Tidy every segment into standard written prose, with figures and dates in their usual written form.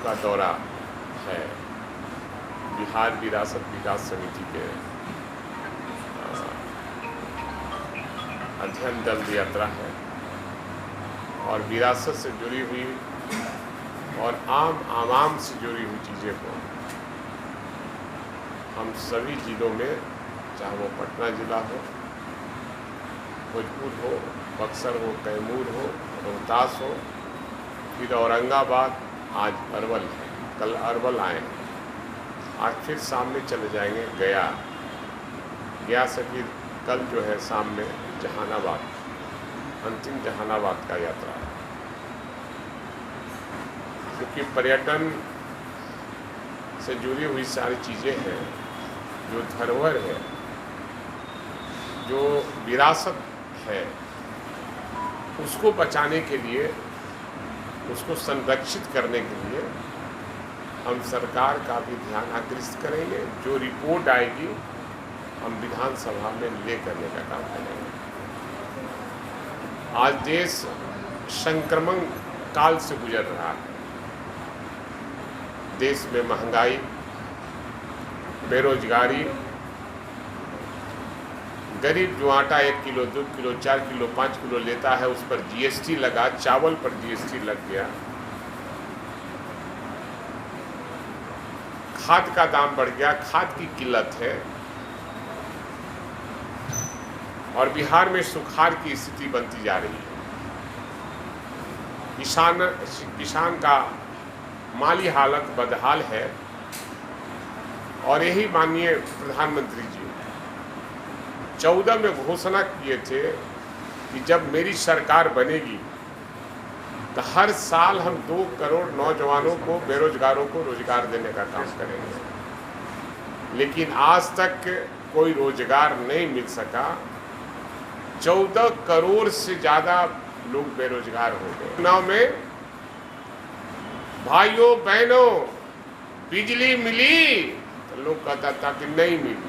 का दौरा है। बिहार विरासत विकास समिति के अध्ययन दल यात्रा है और विरासत से जुड़ी हुई और आवाम से जुड़ी हुई चीज़ें को हम सभी जिलों में, चाहे वो पटना जिला हो, भोजपुर हो, बक्सर हो, कैमूर हो, रोहतास हो, फिर औरंगाबाद, आज अरवल है, कल अरवल आए हैं, आज फिर सामने चले जाएंगे गया से फिर कल जो है सामने जहानाबाद, अंतिम जहानाबाद का यात्रा है। क्योंकि पर्यटन से जुड़ी हुई सारी चीज़ें हैं, जो धरोहर है, जो विरासत है, उसको बचाने के लिए, उसको संरक्षित करने के लिए हम सरकार का भी ध्यान आकृष्ट करेंगे। जो रिपोर्ट आएगी हम विधानसभा में ले करने का काम करेंगे। आज देश संक्रमण काल से गुजर रहा है। देश में महंगाई, बेरोजगारी, गरीब जो आटा 1 किलो, 2 किलो, 4 किलो, 5 किलो लेता है, उस पर जीएसटी लगा, चावल पर जीएसटी लग गया, खाद का दाम बढ़ गया, खाद की किल्लत है और बिहार में सुखाड़ की स्थिति बनती जा रही है। किसान का माली हालत बदहाल है और यही माननीय प्रधानमंत्री जी 14 में घोषणा किए थे कि जब मेरी सरकार बनेगी तो हर साल हम 2 करोड़ नौजवानों को, बेरोजगारों को रोजगार देने का काम करेंगे। लेकिन आज तक कोई रोजगार नहीं मिल सका। 14 करोड़ से ज़्यादा लोग बेरोजगार हो गए। चुनाव में भाइयों बहनों बिजली मिली तो लोग कहता था कि नहीं मिली,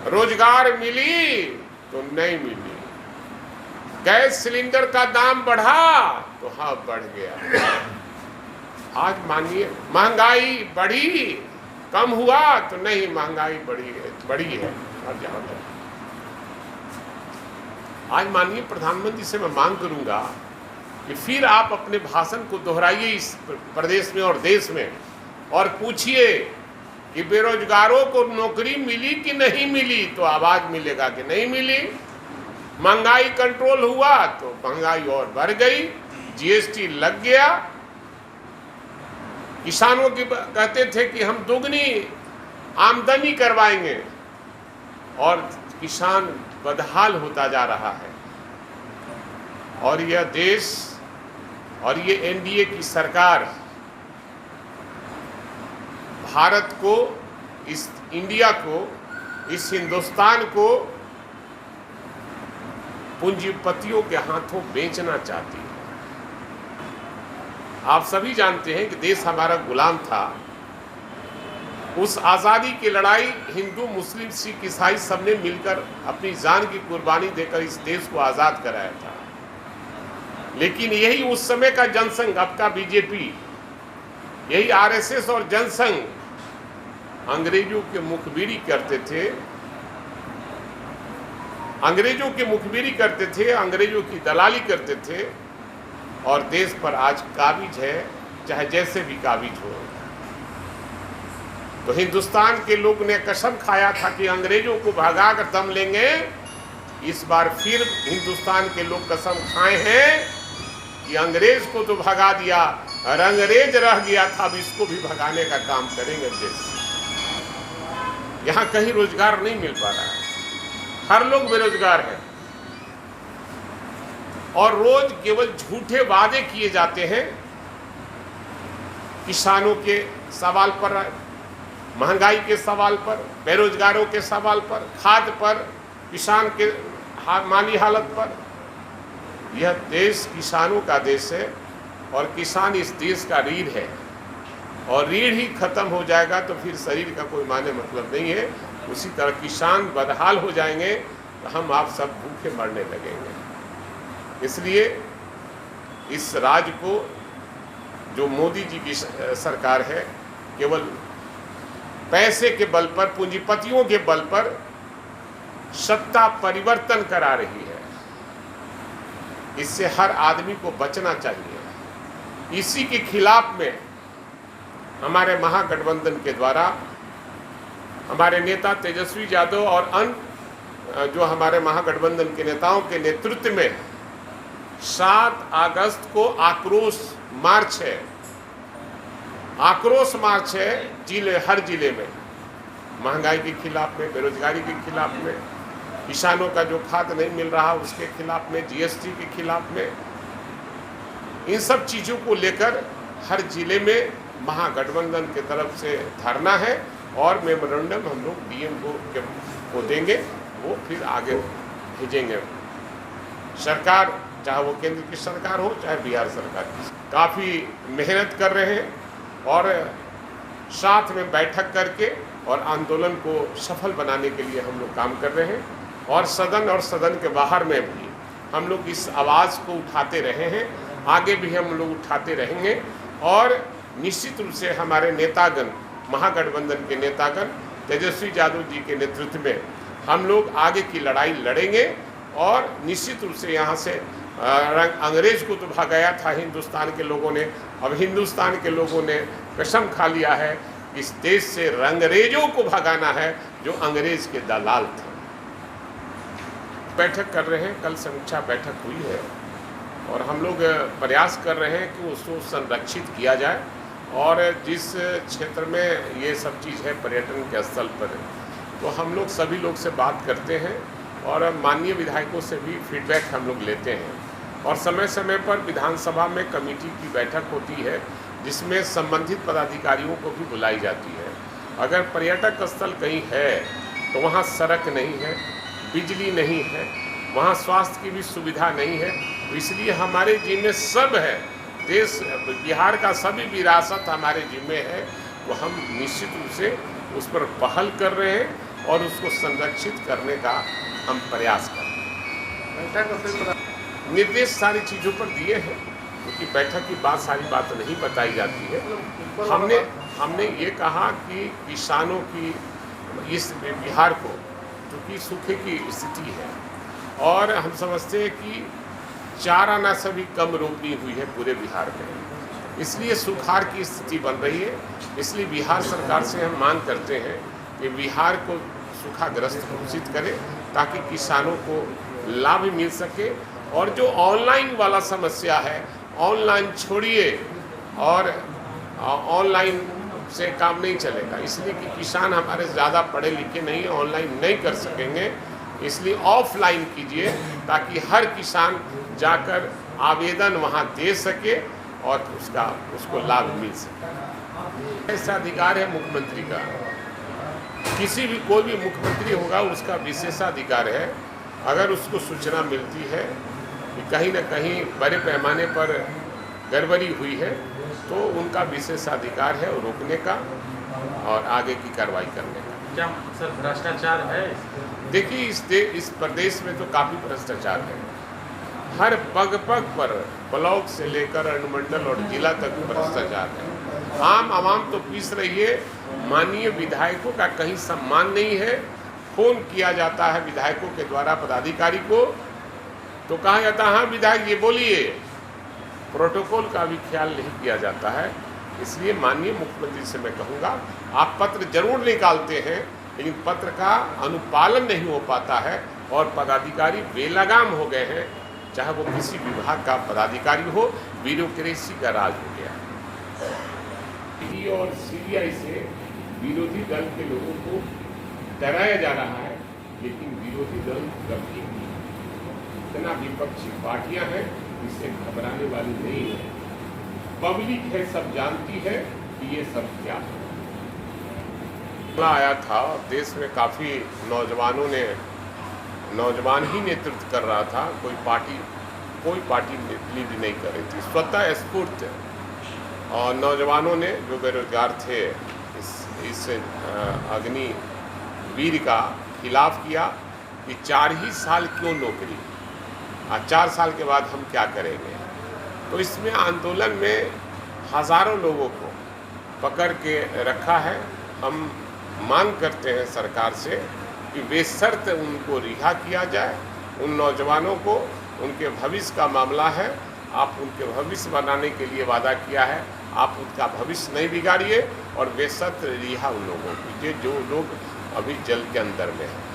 रोजगार मिली तो नहीं मिली, गैस सिलेंडर का दाम बढ़ा तो हाँ बढ़ गया। आज मानिए महंगाई बढ़ी, कम हुआ तो नहीं, महंगाई बढ़ी है और जहाँ तक। आज माननीय प्रधानमंत्री से मैं मांग करूंगा कि फिर आप अपने भाषण को दोहराइए इस प्रदेश में और देश में और पूछिए कि बेरोजगारों को नौकरी मिली कि नहीं मिली, तो आवाज मिलेगा कि नहीं मिली। महंगाई कंट्रोल हुआ तो महंगाई और बढ़ गई, जीएसटी लग गया। किसानों की कहते थे कि हम दुगनी आमदनी करवाएंगे और किसान बदहाल होता जा रहा है। और यह देश और ये एनडीए की सरकार भारत को, इस इंडिया को, इस हिंदुस्तान को पूंजीपतियों के हाथों बेचना चाहती है। आप सभी जानते हैं कि देश हमारा गुलाम था। उस आज़ादी की लड़ाई हिंदू, मुस्लिम, सिख, ईसाई सबने मिलकर अपनी जान की कुर्बानी देकर इस देश को आज़ाद कराया था। लेकिन यही उस समय का जनसंघ, अब का बीजेपी, यही आरएसएस और जनसंघ अंग्रेजों के मुखबिरी करते थे, अंग्रेजों की मुखबिरी करते थे, अंग्रेजों की दलाली करते थे और देश पर आज काबिज है, चाहे जैसे भी काबिज हो। तो हिंदुस्तान के लोग ने कसम खाया था कि अंग्रेजों को भगा कर दम लेंगे। इस बार फिर हिंदुस्तान के लोग कसम खाए हैं कि अंग्रेज को तो भगा दिया, रंगरेज रह गया था, अब इसको भी भगाने का काम करेंगे देश। यहाँ कहीं रोजगार नहीं मिल पा रहा है, हर लोग बेरोजगार हैं और रोज केवल झूठे वादे किए जाते हैं। किसानों के सवाल पर, महंगाई के सवाल पर, बेरोजगारों के सवाल पर, खाद पर, किसान के माली हालत पर। यह देश किसानों का देश है और किसान इस देश का रीढ़ है और रीढ़ ही खत्म हो जाएगा तो फिर शरीर का कोई माने मतलब नहीं है। उसी तरह किसान बदहाल हो जाएंगे तो हम आप सब भूखे मरने लगेंगे। इसलिए इस राज्य को जो मोदी जी की सरकार है, केवल पैसे के बल पर, पूंजीपतियों के बल पर सत्ता परिवर्तन करा रही है। इससे हर आदमी को बचना चाहिए। इसी के खिलाफ में हमारे महागठबंधन के द्वारा हमारे नेता तेजस्वी यादव और अन्य जो हमारे महागठबंधन के नेताओं के नेतृत्व में 7 अगस्त को आक्रोश मार्च है। आक्रोश मार्च है हर जिले में, महंगाई के खिलाफ में, बेरोजगारी के खिलाफ में, किसानों का जो खाद नहीं मिल रहा उसके खिलाफ में, जीएसटी के खिलाफ में। इन सब चीज़ों को लेकर हर जिले में महागठबंधन की तरफ से धरना है और मेमोरेंडम हम लोग डीएम को देंगे, वो फिर आगे भेजेंगे। सरकार, चाहे वो केंद्र की सरकार हो चाहे बिहार सरकार की, काफ़ी मेहनत कर रहे हैं और साथ में बैठक करके और आंदोलन को सफल बनाने के लिए हम लोग काम कर रहे हैं। और सदन के बाहर में भी हम लोग इस आवाज़ को उठाते रहे हैं, आगे भी हम लोग उठाते रहेंगे। और निश्चित रूप से हमारे नेतागण, महागठबंधन के नेतागण तेजस्वी यादव जी के नेतृत्व में हम लोग आगे की लड़ाई लड़ेंगे। और निश्चित रूप से यहाँ से अंग्रेज को तो भगाया था हिंदुस्तान के लोगों ने, अब हिंदुस्तान के लोगों ने कसम खा लिया है इस देश से अंग्रेजों को भगाना है जो अंग्रेज के दलाल थे। बैठक कर रहे हैं, कल समीक्षा बैठक हुई है और हम लोग प्रयास कर रहे हैं कि उसको संरक्षित किया जाए। और जिस क्षेत्र में ये सब चीज़ है पर्यटन के स्थल पर, तो हम लोग सभी लोग से बात करते हैं और माननीय विधायकों से भी फीडबैक हम लोग लेते हैं। और समय समय पर विधानसभा में कमेटी की बैठक होती है जिसमें संबंधित पदाधिकारियों को भी बुलाई जाती है। अगर पर्यटक स्थल कहीं है तो वहाँ सड़क नहीं है, बिजली नहीं है, वहाँ स्वास्थ्य की भी सुविधा नहीं है। तो इसलिए हमारे जिम्मे सब है, देश बिहार का सभी विरासत हमारे जिम्मे है, तो हम निश्चित रूप से उस पर पहल कर रहे हैं और उसको संरक्षित करने का हम प्रयास कर रहे हैं। निर्देश सारी चीज़ों पर दिए हैं क्योंकि बैठक की बात सारी बात नहीं बताई जाती है। हमने ये कहा कि किसानों की इस बिहार को, क्योंकि सूखे की स्थिति है और हम समझते हैं कि 4 आना से भी कम रोपनी हुई है पूरे बिहार में, इसलिए सुखाड़ की स्थिति बन रही है। इसलिए बिहार सरकार से हम मांग करते हैं कि बिहार को सूखाग्रस्त घोषित करें ताकि किसानों को लाभ मिल सके। और जो ऑनलाइन वाला समस्या है, ऑनलाइन छोड़िए, और ऑनलाइन से काम नहीं चलेगा, इसलिए कि किसान हमारे ज़्यादा पढ़े लिखे नहीं, ऑनलाइन नहीं कर सकेंगे। इसलिए ऑफलाइन कीजिए ताकि हर किसान जाकर आवेदन वहाँ दे सके और उसको लाभ मिल सके। ऐसा अधिकार है मुख्यमंत्री का, किसी भी कोई भी मुख्यमंत्री होगा उसका विशेषाधिकार है। अगर उसको सूचना मिलती है कि कहीं न कहीं बड़े पैमाने पर गड़बड़ी हुई है तो उनका विशेषाधिकार है रोकने का और आगे की कार्रवाई करने का। क्या सर भ्रष्टाचार है? देखिए इस प्रदेश में तो काफ़ी भ्रष्टाचार है, हर पग पग पर ब्लॉक से लेकर अनुमंडल और जिला तक भ्रष्टाचार है। आम आवाम तो पीस रही है, माननीय विधायकों का कहीं सम्मान नहीं है। फोन किया जाता है विधायकों के द्वारा पदाधिकारी को तो कहा जाता है हाँ विधायक ये बोलिए, प्रोटोकॉल का भी ख्याल नहीं किया जाता है। इसलिए माननीय मुख्यमंत्री से मैं कहूँगा, आप पत्र जरूर निकालते हैं लेकिन पत्र का अनुपालन नहीं हो पाता है और पदाधिकारी बेलगाम हो गए हैं, चाहे वो किसी विभाग का पदाधिकारी हो, ब्यूरोक्रेसी का राज हो गया है। और सीबीआई से विरोधी दल के लोगों को डराया जा रहा है, लेकिन विरोधी दल कभी इतना विपक्षी पार्टियां हैं इससे घबराने वाली नहीं है। पब्लिक है, सब जानती है कि ये सब क्या है। आया था देश में काफ़ी नौजवान ही नेतृत्व कर रहा था, कोई पार्टी लीड नहीं कर रही थी, स्वतः स्फूर्त और नौजवानों ने जो बेरोजगार थे इस अग्निवीर का खिलाफ किया कि 4 ही साल क्यों नौकरी, 4 साल के बाद हम क्या करेंगे। तो इसमें आंदोलन में हज़ारों लोगों को पकड़ के रखा है। हम मांग करते हैं सरकार से कि बेशर्त उनको रिहा किया जाए। उन नौजवानों को, उनके भविष्य का मामला है, आप उनके भविष्य बनाने के लिए वादा किया है, आप उनका भविष्य नहीं बिगाड़िए और बेशर्त रिहा उन लोगों को कीजिए जो लोग अभी जेल के अंदर में हैं।